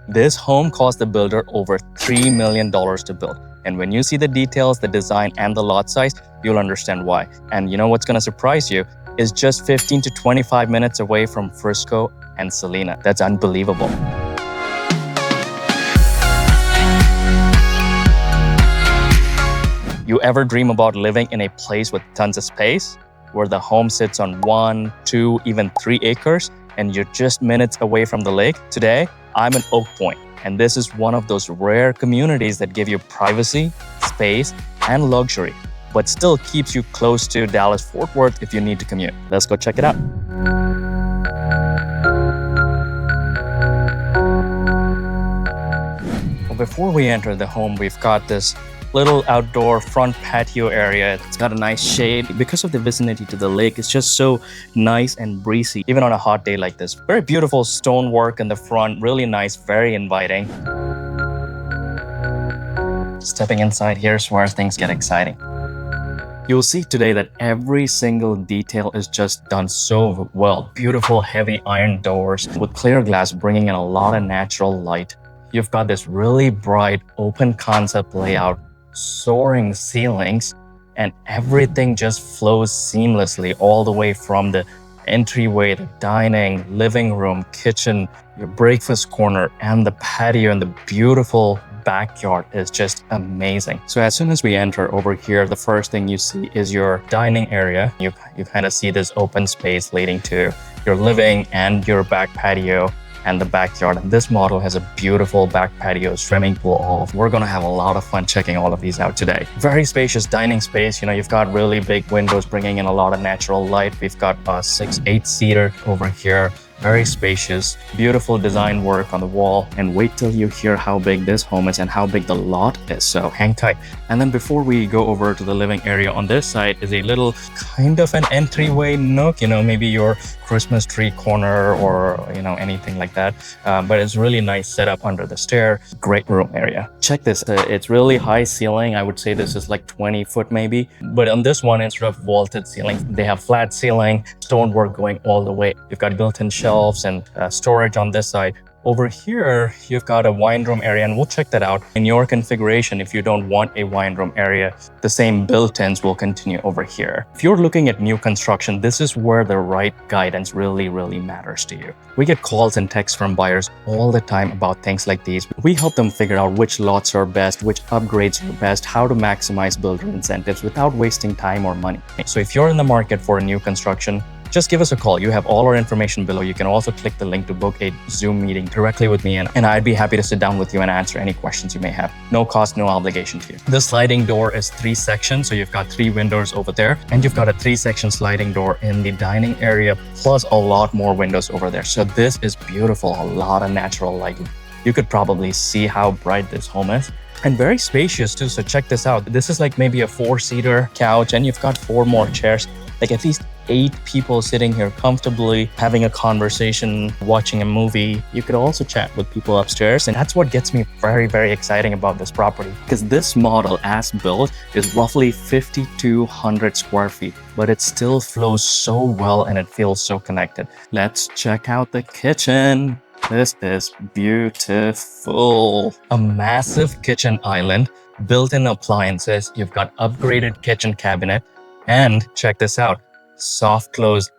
This home cost the builder over $3 million to build. And when you see the details, the design, and the lot size, you'll understand why. And you know what's gonna surprise you is just 15 to 25 minutes away from Frisco and Salina. That's unbelievable. You ever dream about living in a place with tons of space, where the home sits on 1, 2, even 3 acres, and you're just minutes away from the lake? Today, I'm in Oak Point, and this is one of those rare communities that give you privacy, space, and luxury, but still keeps you close to Dallas-Fort Worth if you need to commute. Let's go check it out. Well, before we enter the home, we've got this little outdoor front patio area. It's got a nice shade. Because of the vicinity to the lake, it's just so nice and breezy, even on a hot day like this. Very beautiful stonework in the front, really nice, very inviting. Stepping inside, here's where things get exciting. You'll see today that every single detail is just done so well. Beautiful heavy iron doors with clear glass bringing in a lot of natural light. You've got this really bright open concept layout, soaring ceilings, and everything just flows seamlessly all the way from the entryway, the dining, living room, kitchen, your breakfast corner, and the patio, and the beautiful backyard is just amazing. So as soon as we enter over here, the first thing you see is your dining area. You kind of see this open space leading to your living and your back patio and the backyard. And this model has a beautiful back patio, swimming pool. We're gonna have a lot of fun checking all of these out today. Very spacious dining space. You know, you've got really big windows bringing in a lot of natural light. We've got a 6-8 seater over here. Very spacious, beautiful design work on the wall. And wait till you hear how big this home is and how big the lot is. So hang tight. And then before we go over to the living area, on this side is a little kind of an entryway nook, you know, maybe your Christmas tree corner or, you know, anything like that. But it's really nice setup under the stair. Great room area. Check this. It's really high ceiling. I would say this is like 20 foot maybe. But on this one, instead of vaulted ceiling, they have flat ceiling, stonework going all the way. You've got built-in shelves and storage on this side. Over here, you've got a wine room area, and we'll check that out. In your configuration, if you don't want a wine room area, the same built-ins will continue over here. If you're looking at new construction, this is where the right guidance really matters to you. We get calls and texts from buyers all the time about things like these. We help them figure out which lots are best, which upgrades are best, how to maximize builder incentives without wasting time or money. So if you're in the market for a new construction, just give us a call. You have all our information below. You can also click the link to book a Zoom meeting directly with me, and I'd be happy to sit down with you and answer any questions you may have. No cost, no obligation to you. The sliding door is 3 sections, so you've got 3 windows over there, and you've got a 3-section sliding door in the dining area, plus a lot more windows over there. So this is beautiful, a lot of natural lighting. You could probably see how bright this home is. And very spacious too, so check this out. This is like maybe a 4-seater couch, and you've got 4 more chairs. Like at least 8 people sitting here comfortably, having a conversation, watching a movie. You could also chat with people upstairs. And that's what gets me very exciting about this property. Because this model, as built, is roughly 5,200 square feet. But it still flows so well and it feels so connected. Let's check out the kitchen. This is beautiful. A massive kitchen island, built-in appliances. You've got upgraded kitchen cabinet. And check this out, soft close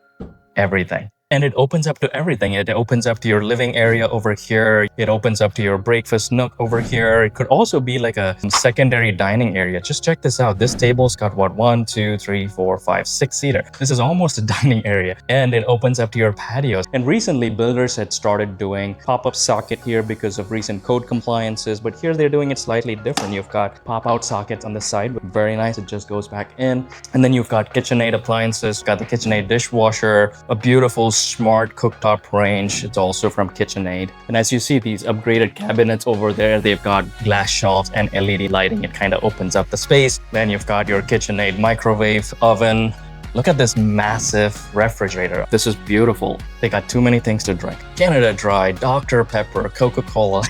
everything. And it opens up to everything. It opens up to your living area over here. It opens up to your breakfast nook over here. It could also be like a secondary dining area. Just check this out. This table's got what, 1, 2, 3, 4, 5, 6 seater. This is almost a dining area. And it opens up to your patios. And recently builders had started doing pop-up socket here because of recent code compliances. But here they're doing it slightly different. You've got pop-out sockets on the side. Very nice. It just goes back in. And then you've got KitchenAid appliances. You've got the KitchenAid dishwasher, a beautiful smart cooktop range. It's also from KitchenAid. And as you see, these upgraded cabinets over there, they've got glass shelves and LED lighting. It kind of opens up the space. Then you've got your KitchenAid microwave oven. Look at this massive refrigerator. This is beautiful. They got too many things to drink. Canada Dry, Dr. Pepper, Coca-Cola.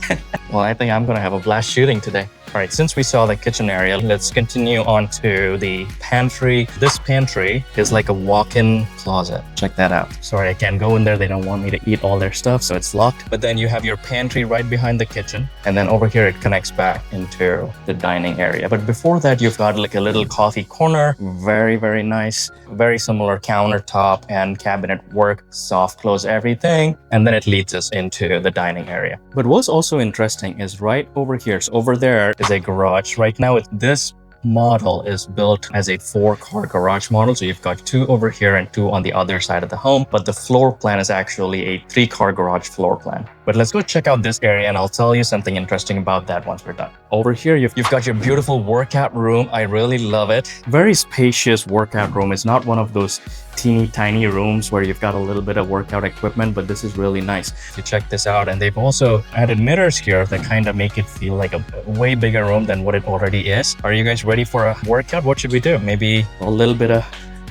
Well, I think I'm gonna have a blast shooting today. All right, since we saw the kitchen area, let's continue on to the pantry. This pantry is like a walk-in closet. Check that out. Sorry, I can't go in there. They don't want me to eat all their stuff, so it's locked. But then you have your pantry right behind the kitchen. And then over here, it connects back into the dining area. But before that, you've got like a little coffee corner. Very, very nice. Very similar countertop and cabinet work. Soft close everything. And then it leads us into the dining area. But what's also interesting is right over here. So over there is a garage. Right now, this model is built as a 4-car garage model. So you've got 2 over here and 2 on the other side of the home. But the floor plan is actually a 3-car garage floor plan. But let's go check out this area and I'll tell you something interesting about that once we're done. Over here, you've got your beautiful workout room. I really love it. Very spacious workout room. It's not one of those teeny tiny rooms where you've got a little bit of workout equipment, but this is really nice. You check this out, and they've also added mirrors here that kind of make it feel like a way bigger room than what it already is. Are you guys ready for a workout? What should we do? Maybe a little bit of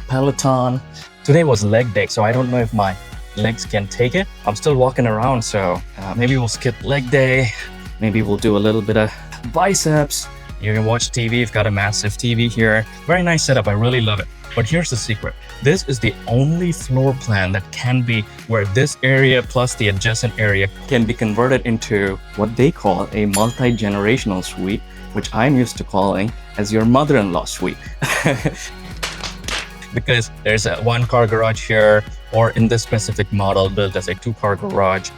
Peloton. Today was leg day, so I don't know if my legs can take it. I'm still walking around, so maybe we'll skip leg day. Maybe we'll do a little bit of biceps. You can watch TV. You've got a massive TV here. Very nice setup. I really love it. But here's the secret. This is the only floor plan that can be where this area plus the adjacent area can be converted into what they call a multi-generational suite, which I'm used to calling as your mother-in-law suite. Because there's a 1-car garage here, or in this specific model built as a 2-car garage,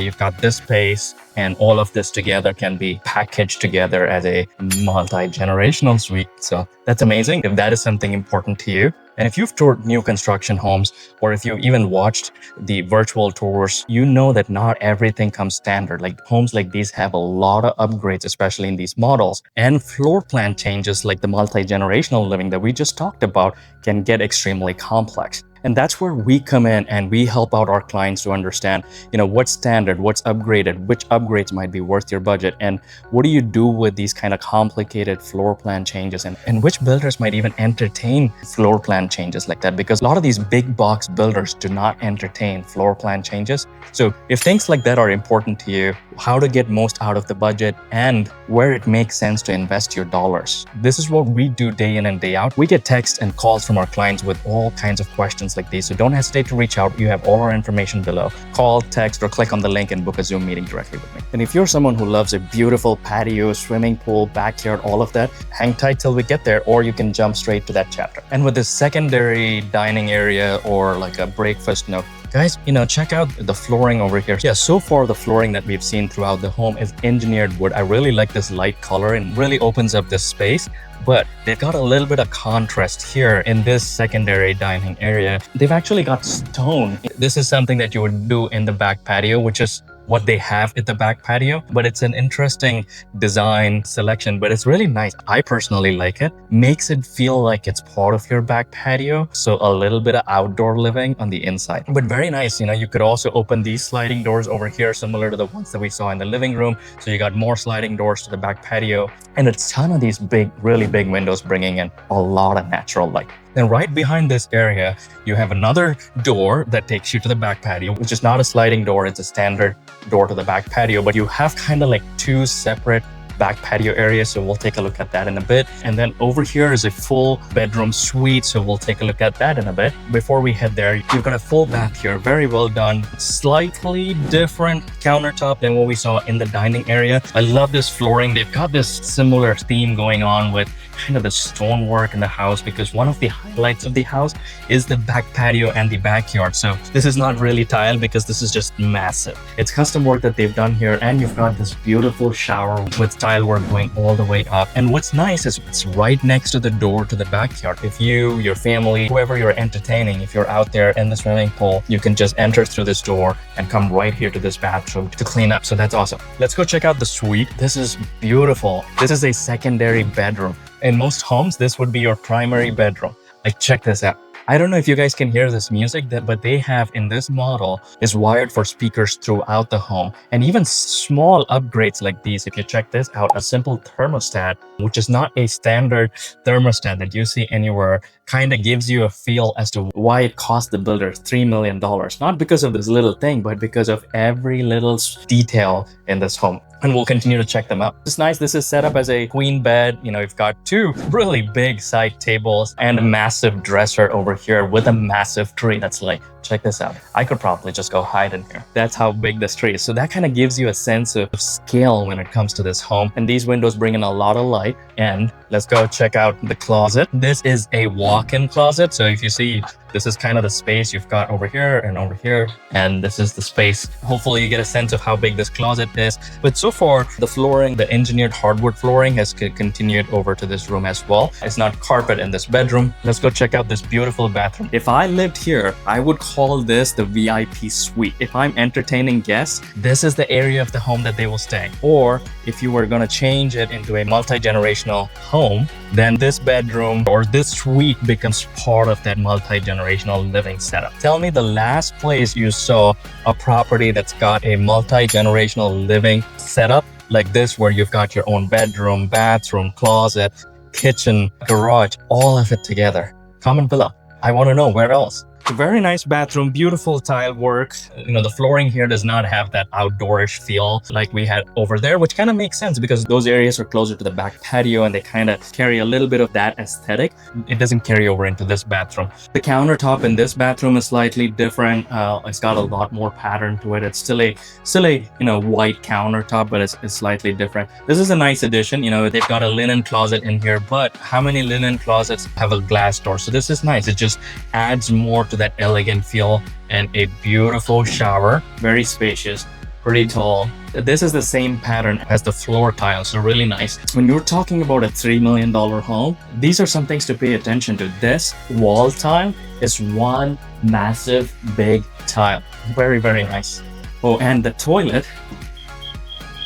you've got this space, and all of this together can be packaged together as a multi-generational suite. So that's amazing if that is something important to you. And if you've toured new construction homes, or if you've even watched the virtual tours, you know that not everything comes standard. Like homes like these have a lot of upgrades, especially in these models. And floor plan changes like the multi-generational living that we just talked about can get extremely complex. And that's where we come in and we help out our clients to understand, what's standard, what's upgraded, which upgrades might be worth your budget, and what do you do with these kind of complicated floor plan changes, and which builders might even entertain floor plan changes like that, because a lot of these big box builders do not entertain floor plan changes. So if things like that are important to you, how to get most out of the budget and where it makes sense to invest your dollars. This is what we do day in and day out. We get texts and calls from our clients with all kinds of questions like these. So don't hesitate to reach out. You have all our information below. Call, text, or click on the link and book a Zoom meeting directly with me. And if you're someone who loves a beautiful patio, swimming pool, backyard, all of that, hang tight till we get there, or you can jump straight to that chapter. And with this secondary dining area or like a breakfast nook, guys, check out the flooring over here. Yeah, so far the flooring that we've seen throughout the home is engineered wood. I really like this light color and really opens up this space. But they've got a little bit of contrast here in this secondary dining area. They've actually got stone. This is something that you would do in the back patio, which is what they have at the back patio, but it's an interesting design selection, but it's really nice. I personally like it. Makes it feel like it's part of your back patio. So a little bit of outdoor living on the inside, but very nice. You could also open these sliding doors over here, similar to the ones that we saw in the living room. So you got more sliding doors to the back patio and a ton of these really big windows, bringing in a lot of natural light. Then right behind this area, you have another door that takes you to the back patio, which is not a sliding door. It's a standard door to the back patio, but you have kind of like 2 separate back patio areas. So we'll take a look at that in a bit. And then over here is a full bedroom suite. So we'll take a look at that in a bit. Before we head there, you've got a full bath here. Very well done. Slightly different countertop than what we saw in the dining area. I love this flooring. They've got this similar theme going on with kind of the stonework in the house, because one of the highlights of the house is the back patio and the backyard. So this is not really tile because this is just massive. It's custom work that they've done here, and you've got this beautiful shower with tile work going all the way up. And what's nice is it's right next to the door to the backyard. If you, your family, whoever you're entertaining, if you're out there in the swimming pool, you can just enter through this door and come right here to this bathroom to clean up. So that's awesome. Let's go check out the suite. This is beautiful. This is a secondary bedroom. In most homes, this would be your primary bedroom. Like, check this out. I don't know if you guys can hear this music, but they have in this model is wired for speakers throughout the home. And even small upgrades like these, if you check this out, a simple thermostat, which is not a standard thermostat that you see anywhere, kind of gives you a feel as to why it cost the builder $3 million. Not because of this little thing, but because of every little detail in this home. And we'll continue to check them out. It's nice. This is set up as a queen bed. You know, you've got two really big side tables and a massive dresser over here with a massive tree. That's like, check this out. I could probably just go hide in here. That's how big this tree is. So that kind of gives you a sense of scale when it comes to this home. And these windows bring in a lot of light. And let's go check out the closet. This is a walk-in closet. So if you see, this is kind of the space you've got over here and over here. And this is the space. Hopefully you get a sense of how big this closet is. But so far, the flooring, the engineered hardwood flooring has continued over to this room as well. It's not carpet in this bedroom. Let's go check out this beautiful bathroom. If I lived here, I would call this the VIP suite. If I'm entertaining guests, this is the area of the home that they will stay. Or if you were going to change it into a multi-generational home, then this bedroom or this suite becomes part of that multi-generational living setup. Tell me the last place you saw a property that's got a multi-generational living setup like this, where you've got your own bedroom, bathroom, closet, kitchen, garage, all of it together. Comment below. I want to know where else. A very nice bathroom, beautiful tile work. You know, the flooring here does not have that outdoorish feel like we had over there, which kind of makes sense because those areas are closer to the back patio and they kind of carry a little bit of that aesthetic. It doesn't carry over into this bathroom. The countertop in this bathroom is slightly different. It's got a lot more pattern to it. It's still a you know, white countertop, but it's slightly different. This is a nice addition. You know, they've got a linen closet in here, but how many linen closets have a glass door? So this is nice. It just adds more to that elegant feel. And a beautiful shower, very spacious, pretty tall. This is the same pattern as the floor tile, so really nice. When you're talking about a $3 million home, these are some things to pay attention to. This wall tile is one massive big tile. Very, very nice. Oh, and the toilet,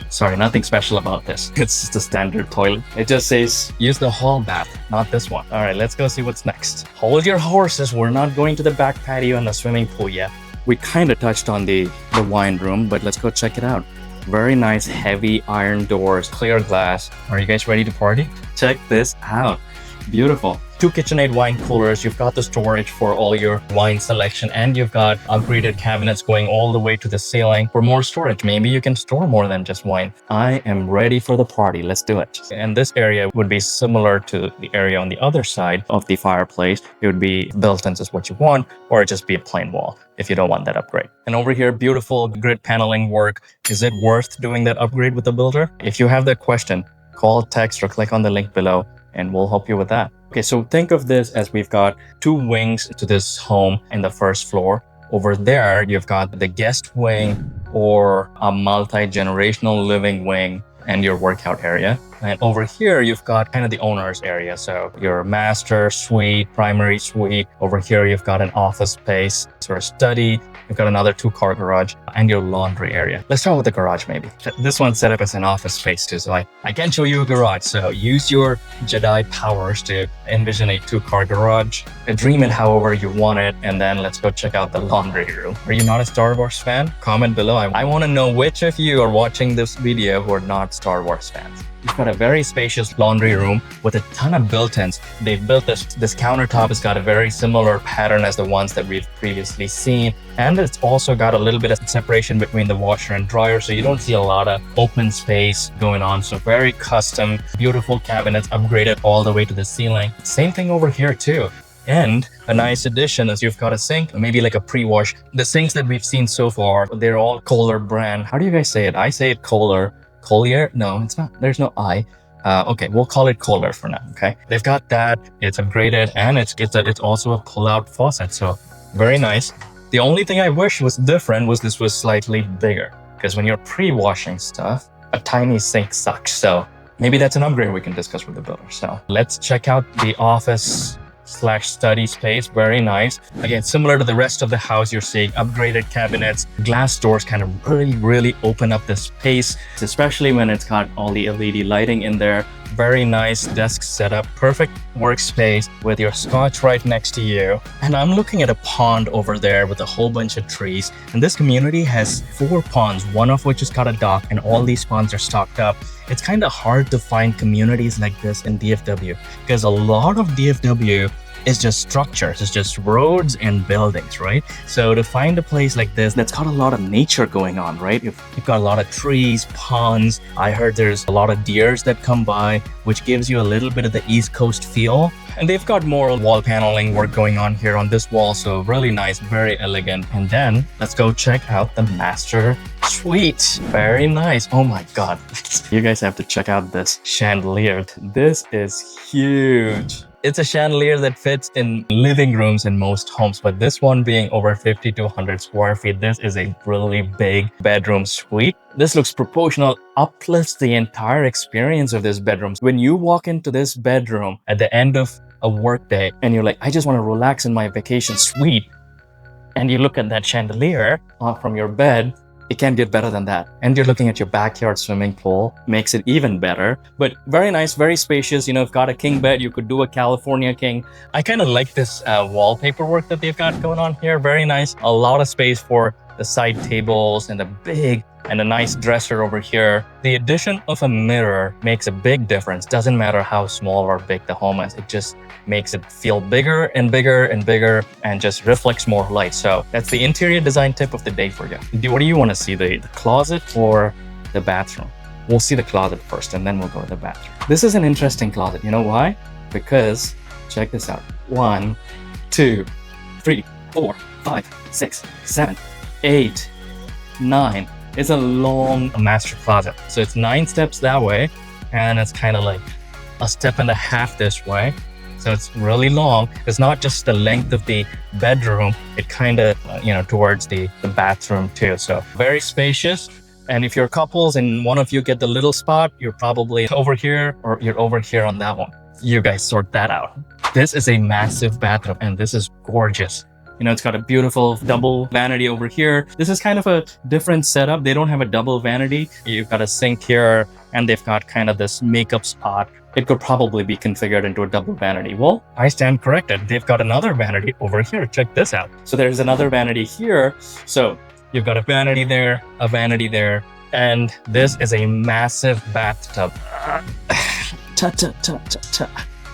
sorry, nothing special about this. It's just a standard toilet. It just says, use the hall bath, not this one. All right, let's go see what's next. Hold your horses. We're not going to the back patio and the swimming pool yet. We kind of touched on the wine room, but let's go check it out. Very nice, heavy iron doors, clear glass. Are you guys ready to party? Check this out. Beautiful. 2 KitchenAid wine coolers. You've got the storage for all your wine selection, and you've got upgraded cabinets going all the way to the ceiling for more storage. Maybe you can store more than just wine. I am ready for the party. Let's do it. And this area would be similar to the area on the other side of the fireplace. It would be built-in is what you want, or it just be a plain wall if you don't want that upgrade. And over here, beautiful grid paneling work. Is it worth doing that upgrade with the builder? If you have that question, call, text, or click on the link below, and we'll help you with that. Okay, so think of this as we've got 2 wings to this home in the first floor. Over there, you've got the guest wing or a multi-generational living wing and your workout area. And over here, you've got kind of the owner's area. So your master suite, primary suite. Over here, you've got an office space or a study. You've got another 2-car garage and your laundry area. Let's start with the garage maybe. This one's set up as an office space too. So I can show you a garage. So use your Jedi powers to envision a 2-car garage. Dream it however you want it. And then let's go check out the laundry room. Are you not a Star Wars fan? Comment below. I want to know which of you are watching this video who are not Star Wars fans. You've got a very spacious laundry room with a ton of built-ins. They've built this countertop has got a very similar pattern as the ones that we've previously seen. And it's also got a little bit of separation between the washer and dryer, so you don't see a lot of open space going on. So very custom, beautiful cabinets upgraded all the way to the ceiling. Same thing over here too. And a nice addition is you've got a sink, maybe like a pre-wash. The sinks that we've seen so far, they're all Kohler brand. How do you guys say it? I say it Kohler. Collier? No, it's not. There's no I. Okay, we'll call it Kohler for now, okay? They've got that. It's upgraded, and it's also a pull-out faucet, so very nice. The only thing I wish was different was this was slightly bigger, because when you're pre-washing stuff, a tiny sink sucks. So maybe that's an upgrade we can discuss with the builder. So let's check out the office / study space. Very nice. Again, similar to the rest of the house, you're seeing upgraded cabinets. Glass doors kind of really open up the space, especially when it's got all the LED lighting in there. Very nice desk setup, perfect workspace with your scotch right next to you. And I'm looking at a pond over there with a whole bunch of trees. And this community has 4 ponds, one of which has got a dock, and all these ponds are stocked up. It's kind of hard to find communities like this in DFW because a lot of DFW is just structures, it's just roads and buildings, right? So to find a place like this that's got a lot of nature going on, right? You've got a lot of trees, ponds. I heard there's a lot of deers that come by, which gives you a little bit of the East Coast feel. And they've got more wall paneling work going on here on this wall, so really nice, very elegant. And then let's go check out the master suite. Very nice. Oh my god, you guys have to check out this chandelier. This is huge. It's a chandelier that fits in living rooms in most homes, but this one being over 50 to 100 square feet, this is a really big bedroom suite. This looks proportional, uplifts the entire experience of this bedroom. When you walk into this bedroom at the end of a work day and you're like, I just want to relax in my vacation suite, and you look at that chandelier from your bed, it can't get better than that. And you're looking at your backyard swimming pool, makes it even better. But very nice, very spacious. You know, you've got a king bed, you could do a California king. I kind of like this wallpaper work that they've got going on here. Very nice. A lot of space for the side tables and a nice dresser over here. The addition of a mirror makes a big difference. Doesn't matter how small or big the home is. It just makes it feel bigger and bigger and bigger and just reflects more light. So that's the interior design tip of the day for you. What do you want to see, the closet or the bathroom? We'll see the closet first and then we'll go to the bathroom. This is an interesting closet. You know why? Because check this out. 1, 2, 3, 4, 5, 6, 7, 8, 9. It's a long master closet. So it's 9 steps that way, and it's kind of like a step and a half this way. So it's really long. It's not just the length of the bedroom, it kind of, towards the bathroom too. So very spacious. And if you're couples and one of you get the little spot, you're probably over here or you're over here on that one. You guys sort that out. This is a massive bathroom and this is gorgeous. You know, it's got a beautiful double vanity over here. This is kind of a different setup. They don't have a double vanity. You've got a sink here and they've got kind of this makeup spot. It could probably be configured into a double vanity. Well, I stand corrected. They've got another vanity over here. Check this out. So there's another vanity here. So you've got a vanity there, and this is a massive bathtub.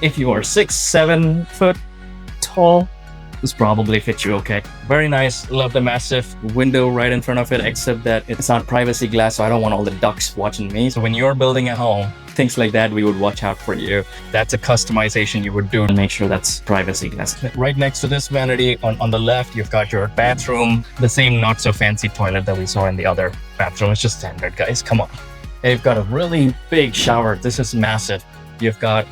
If you are 6-7 foot tall, this probably fits you okay. Very nice. Love the massive window right in front of it, except that it's not privacy glass, so I don't want all the ducks watching me. So when you're building a home, things like that, we would watch out for you. That's a customization you would do to make sure that's privacy glass. Right next to this vanity on the left, you've got your bathroom, the same not so fancy toilet that we saw in the other bathroom. It's just standard, guys. Come on. And you've got a really big shower. This is massive. You've got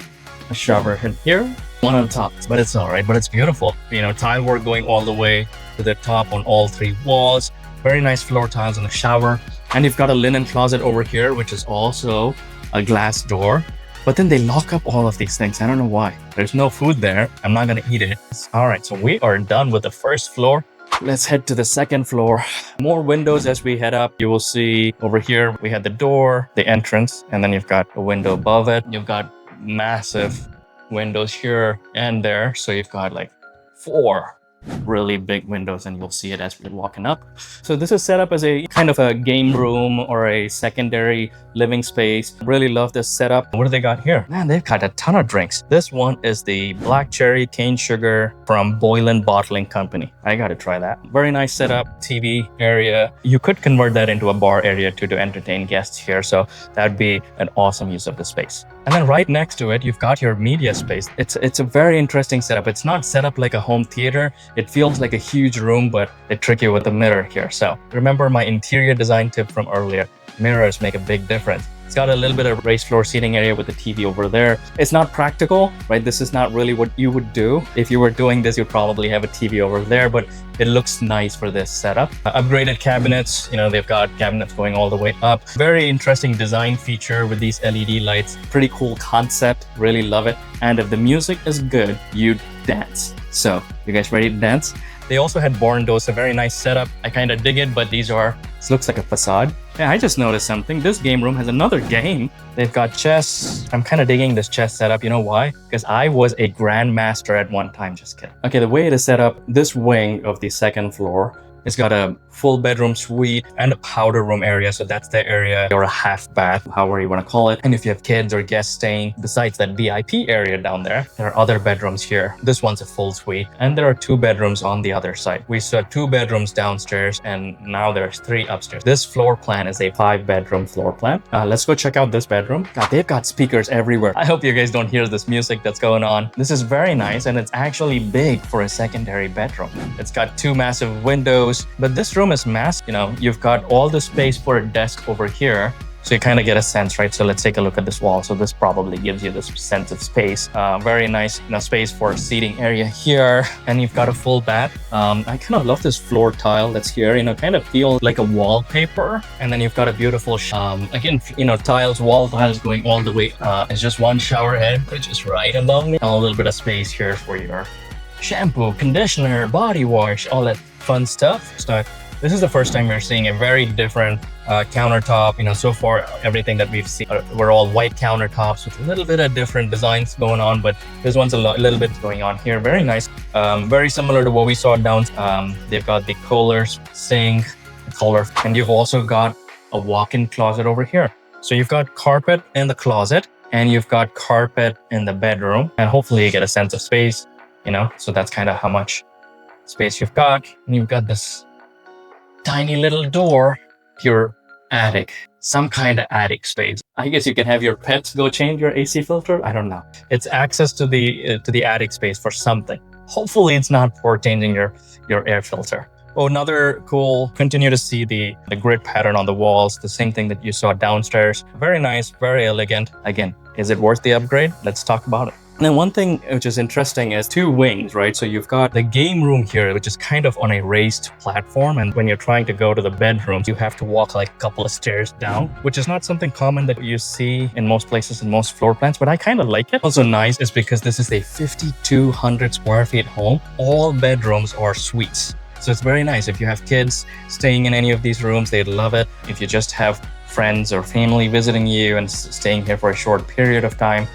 a shower in here, one on top, but it's all right, but it's beautiful. You know, tile work going all the way to the top on all 3 walls. Very nice floor tiles in the shower. And you've got a linen closet over here, which is also a glass door. But then they lock up all of these things. I don't know why. There's no food there. I'm not gonna eat it. All right, so we are done with the first floor. Let's head to the second floor. More windows as we head up. You will see over here, we had the door, the entrance, and then you've got a window above it. You've got massive windows here and there. So you've got like 4 really big windows and you'll see it as we're walking up. So this is set up as a kind of a game room or a secondary living space. Really love this setup. What do they got here? Man, they've got a ton of drinks. This one is the black cherry cane sugar from Boylan Bottling Company. I gotta try that. Very nice setup, TV area. You could convert that into a bar area to entertain guests here. So that'd be an awesome use of the space. And then right next to it, you've got your media space. It's a very interesting setup. It's not set up like a home theater. It feels like a huge room, but they trick you with the mirror here. So remember my interior design tip from earlier. Mirrors make a big difference. It's got a little bit of raised floor seating area with the TV over there. It's not practical, right? This is not really what you would do. If you were doing this, you'd probably have a TV over there, but it looks nice for this setup. Upgraded cabinets, you know, they've got cabinets going all the way up. Very interesting design feature with these LED lights. Pretty cool concept, really love it. And if the music is good, you dance. So, you guys ready to dance? They also had barn doors, a very nice setup. I kind of dig it, but this looks like a facade. Yeah, I just noticed something. This game room has another game. They've got chess. I'm kind of digging this chess setup. You know why? Because I was a grandmaster at one time. Just kidding. Okay, the way it is set up, this wing of the second floor It's got a full bedroom suite and a powder room area. So that's the area, or a half bath, however you want to call it. And if you have kids or guests staying, besides that VIP area down there, there are other bedrooms here. This one's a full suite, and there are 2 bedrooms on the other side. We saw 2 bedrooms downstairs, and now there's 3 upstairs. This floor plan is a 5-bedroom floor plan. Let's go check out this bedroom. God, they've got speakers everywhere. I hope you guys don't hear this music that's going on. This is very nice, and it's actually big for a secondary bedroom. It's got 2 massive windows. But this room is massive. You know, you've got all the space for a desk over here. So you kind of get a sense, right? So let's take a look at this wall. So this probably gives you this sense of space. Very nice, space for a seating area here. And you've got a full bath. I kind of love this floor tile that's here, kind of feels like a wallpaper. And then you've got a beautiful, again, wall tiles going all the way. It's just one shower head, which is right above me. A little bit of space here for your shampoo, conditioner, body wash, all that fun stuff. So this is the first time we're seeing a very different countertop. So far everything that we've seen were all white countertops with a little bit of different designs going on, but this one's a little bit going on here. Very nice. Very similar to what we saw down. They've got the Kohler's sink, Kohler, and you've also got a walk-in closet over here. So you've got carpet in the closet, and you've got carpet in the bedroom, and hopefully you get a sense of space. So that's kind of how much space you've got. And you've got this tiny little door to your attic, some kind of attic space. I guess you can have your pets go change your AC filter. I don't know. It's access to the attic space for something. Hopefully it's not for changing your air filter. Oh, another cool, continue to see the grid pattern on the walls, the same thing that you saw downstairs. Very nice, very elegant. Again, is it worth the upgrade? Let's talk about it. And then one thing which is interesting is 2 wings, right? So you've got the game room here, which is kind of on a raised platform. And when you're trying to go to the bedrooms, you have to walk like a couple of stairs down, which is not something common that you see in most places, in most floor plans, but I kind of like it. Also nice is because this is a 5,200 square feet home. All bedrooms are suites. So it's very nice. If you have kids staying in any of these rooms, they'd love it. If you just have friends or family visiting you and staying here for a short period of time,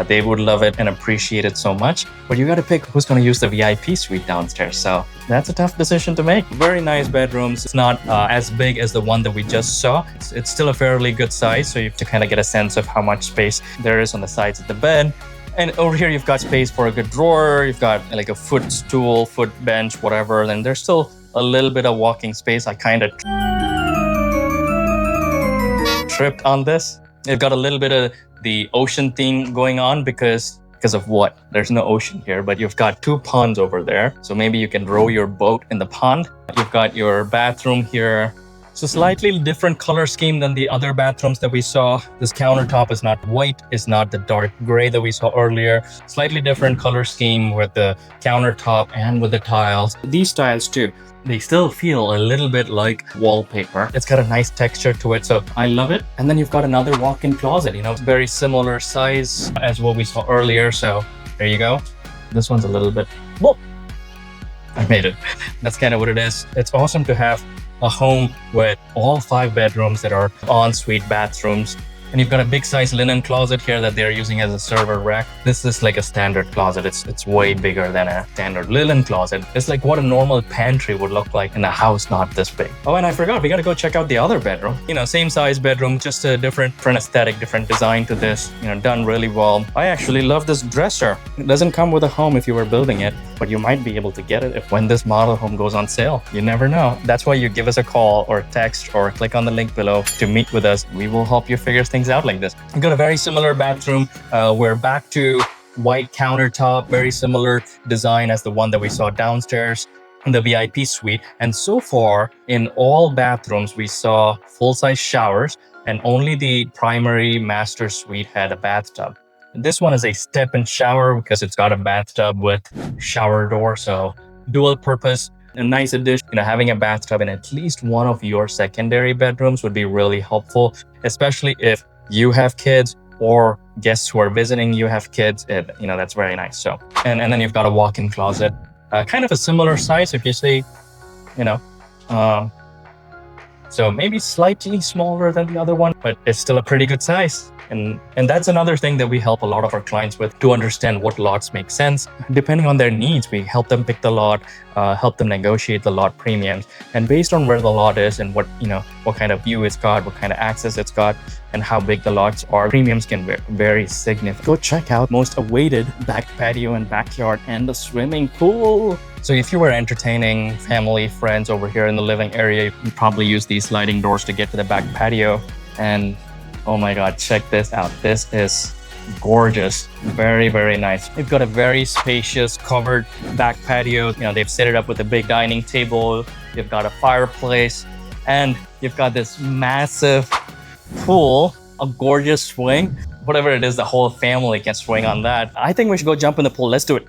they would love it and appreciate it so much. But you got to pick who's going to use the VIP suite downstairs. So that's a tough decision to make. Very nice bedrooms. It's not as big as the one that we just saw. It's still a fairly good size. So you have to kind of get a sense of how much space there is on the sides of the bed. And over here, you've got space for a good drawer. You've got like a footstool, foot bench, whatever. Then there's still a little bit of walking space. I kind of tripped on this. You've got a little bit of the ocean theme going on because of what? There's no ocean here, but you've got 2 ponds over there. So maybe you can row your boat in the pond. You've got your bathroom here. So slightly different color scheme than the other bathrooms that we saw. This countertop is not white, it's not the dark gray that we saw earlier. Slightly different color scheme with the countertop and with the tiles. These tiles too, they still feel a little bit like wallpaper. It's got a nice texture to it, so I love it. And then you've got another walk-in closet, very similar size as what we saw earlier. So there you go. This one's a little bit, whoop, I made it. That's kind of what it is. It's awesome to have a home with all 5 bedrooms that are ensuite bathrooms. And you've got a big size linen closet here that they're using as a server rack. This is like a standard closet. It's way bigger than a standard linen closet. It's like what a normal pantry would look like in a house not this big. Oh, and I forgot, we gotta go check out the other bedroom. Same size bedroom, just a different aesthetic, different design to this, done really well. I actually love this dresser. It doesn't come with a home if you were building it, but you might be able to get it when this model home goes on sale. You never know. That's why you give us a call or text or click on the link below to meet with us. We will help you figure things out like this. We've got a very similar bathroom. We're back to white countertop, very similar design as the one that we saw downstairs in the VIP suite. And so far in all bathrooms, we saw full-size showers, and only the primary master suite had a bathtub. This one is a step-in shower because it's got a bathtub with shower door, so dual purpose. A nice addition. Having a bathtub in at least one of your secondary bedrooms would be really helpful, especially if you have kids or guests who are visiting you have kids. That's very nice. So, and then you've got a walk-in closet, kind of a similar size. If you say, So maybe slightly smaller than the other one, but it's still a pretty good size. And that's another thing that we help a lot of our clients with, to understand what lots make sense. Depending on their needs, we help them pick the lot, help them negotiate the lot premiums. And based on where the lot is and what kind of view it's got, what kind of access it's got, and how big the lots are, premiums can vary significantly. Go check out most awaited back patio and backyard and the swimming pool. So if you were entertaining family, friends over here in the living area, you probably use these sliding doors to get to the back patio. And oh my God, check this out. This is gorgeous. Very, very nice. We've got a very spacious covered back patio. They've set it up with a big dining table. You've got a fireplace, and you've got this massive pool, a gorgeous swing. Whatever it is, the whole family can swing on that. I think we should go jump in the pool. Let's do it.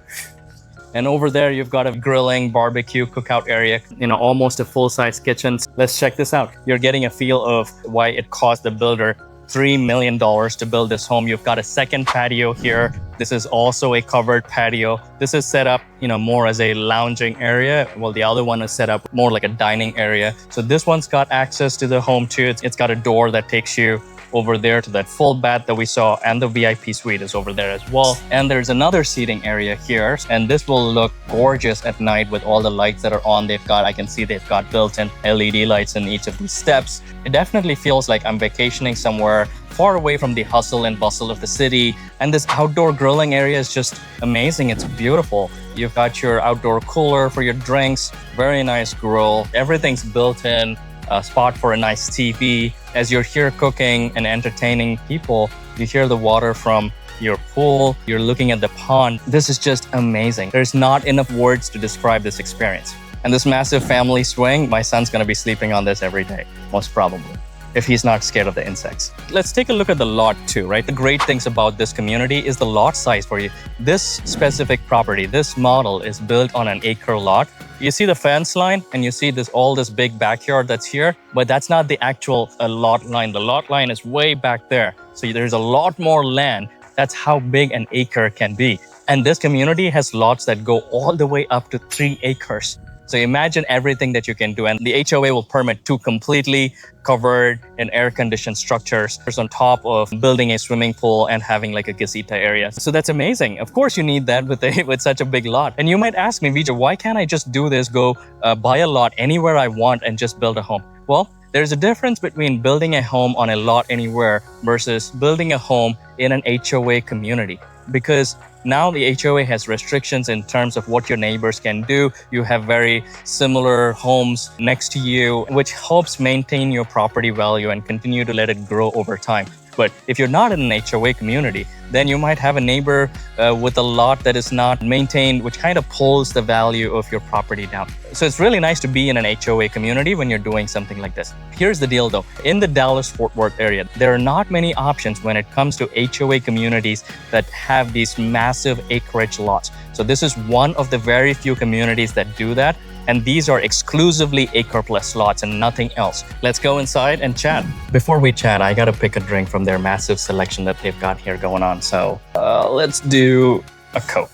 And over there, you've got a grilling, barbecue, cookout area, almost a full-size kitchen. Let's check this out. You're getting a feel of why it cost the builder $3 million to build this home. You've got a second patio here. This is also a covered patio. This is set up, more as a lounging area, while the other one is set up more like a dining area. So this one's got access to the home too. It's got a door that takes you over there to that full bath that we saw, and the VIP suite is over there as well. And there's another seating area here, and this will look gorgeous at night with all the lights that are on. I can see they've got built-in LED lights in each of these steps. It definitely feels like I'm vacationing somewhere far away from the hustle and bustle of the city. And this outdoor grilling area is just amazing. It's beautiful. You've got your outdoor cooler for your drinks, very nice grill. Everything's built in. A spot for a nice TV. As you're here cooking and entertaining people, you hear the water from your pool, you're looking at the pond. This is just amazing. There's not enough words to describe this experience. And this massive family swing, my son's gonna be sleeping on this every day, most probably, if he's not scared of the insects. Let's take a look at the lot too, right? The great things about this community is the lot size for you. This specific property, this model is built on an acre lot. You see the fence line and you see all this big backyard that's here, but that's not the actual lot line. The lot line is way back there. So there's a lot more land. That's how big an acre can be. And this community has lots that go all the way up to 3 acres. So imagine everything that you can do. And the HOA will permit 2 completely covered and air-conditioned structures on top of building a swimming pool and having like a gazebo area. So that's amazing. Of course, you need that with such a big lot. And you might ask me, Vijay, why can't I just do this, go buy a lot anywhere I want and just build a home? Well, there's a difference between building a home on a lot anywhere versus building a home in an HOA community. Because now the HOA has restrictions in terms of what your neighbors can do. You have very similar homes next to you, which helps maintain your property value and continue to let it grow over time. But if you're not in an HOA community, then you might have a neighbor with a lot that is not maintained, which kind of pulls the value of your property down. So it's really nice to be in an HOA community when you're doing something like this. Here's the deal though. In the Dallas-Fort Worth area, there are not many options when it comes to HOA communities that have these massive acreage lots. So this is one of the very few communities that do that. And these are exclusively acre-plus lots and nothing else. Let's go inside and chat. Before we chat, I gotta pick a drink from their massive selection that they've got here going on. So let's do a Coke.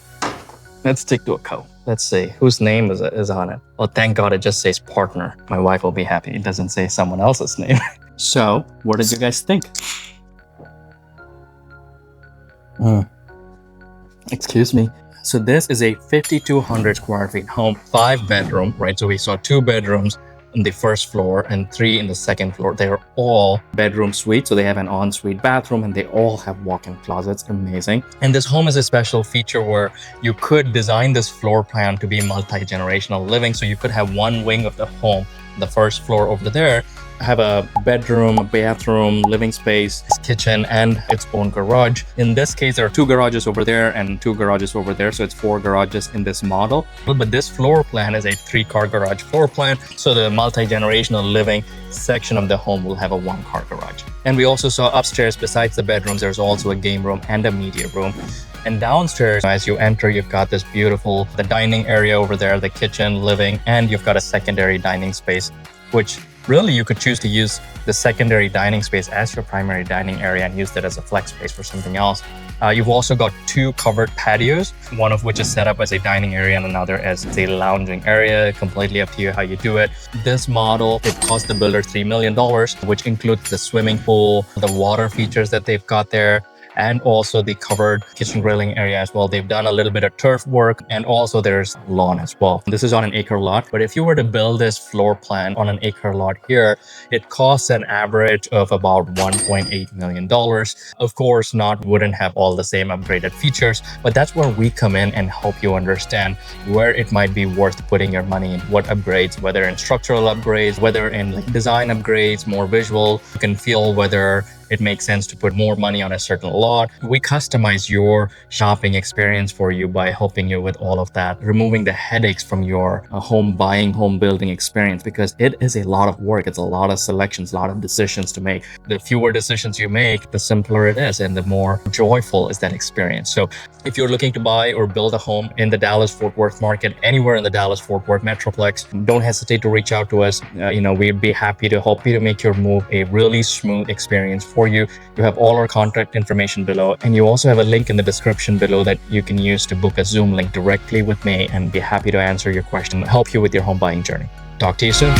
Let's stick to a Coke. Let's see, whose name is on it? Oh, thank God it just says partner. My wife will be happy. It doesn't say someone else's name. So, what did you guys think? Excuse me. So this is a 5,200 square feet home, 5-bedroom, right? So we saw 2 bedrooms on the first floor and 3 in the second floor. They are all bedroom suites. So they have an ensuite bathroom and they all have walk-in closets. Amazing. And this home is a special feature where you could design this floor plan to be multi-generational living. So you could have one wing of the home, the first floor over there, have a bedroom, a bathroom, living space, kitchen, and its own garage. In this case, there are 2 garages over there and 2 garages over there. So it's 4 garages in this model. But this floor plan is a 3-car garage floor plan. So the multi-generational living section of the home will have a 1-car garage. And we also saw upstairs, besides the bedrooms, there's also a game room and a media room. And downstairs, as you enter, you've got this the dining area over there, the kitchen, living, and you've got a secondary dining space, which Really, you could choose to use the secondary dining space as your primary dining area and use that as a flex space for something else. You've also got 2 covered patios, one of which is set up as a dining area and another as a lounging area. Completely up to you how you do it. This model, it cost the builder $3 million, which includes the swimming pool, the water features that they've got there, and also the covered kitchen grilling area as well. They've done a little bit of turf work, and also there's lawn as well. This is on an acre lot, but if you were to build this floor plan on an acre lot here, it costs an average of about $1.8 million. Of course, wouldn't have all the same upgraded features, but that's where we come in and help you understand where it might be worth putting your money in, what upgrades, whether in structural upgrades, whether in like design upgrades, more visual. You can feel whether it makes sense to put more money on a certain lot. We customize your shopping experience for you by helping you with all of that, removing the headaches from your home buying, home building experience, because it is a lot of work. It's a lot of selections, a lot of decisions to make. The fewer decisions you make, the simpler it is and the more joyful is that experience. So if you're looking to buy or build a home in the Dallas-Fort Worth market, anywhere in the Dallas-Fort Worth Metroplex, don't hesitate to reach out to us. We'd be happy to help you to make your move a really smooth experience for you. You have all our contact information below, and you also have a link in the description below that you can use to book a Zoom link directly with me and be happy to answer your question, help you with your home buying journey. Talk to you soon.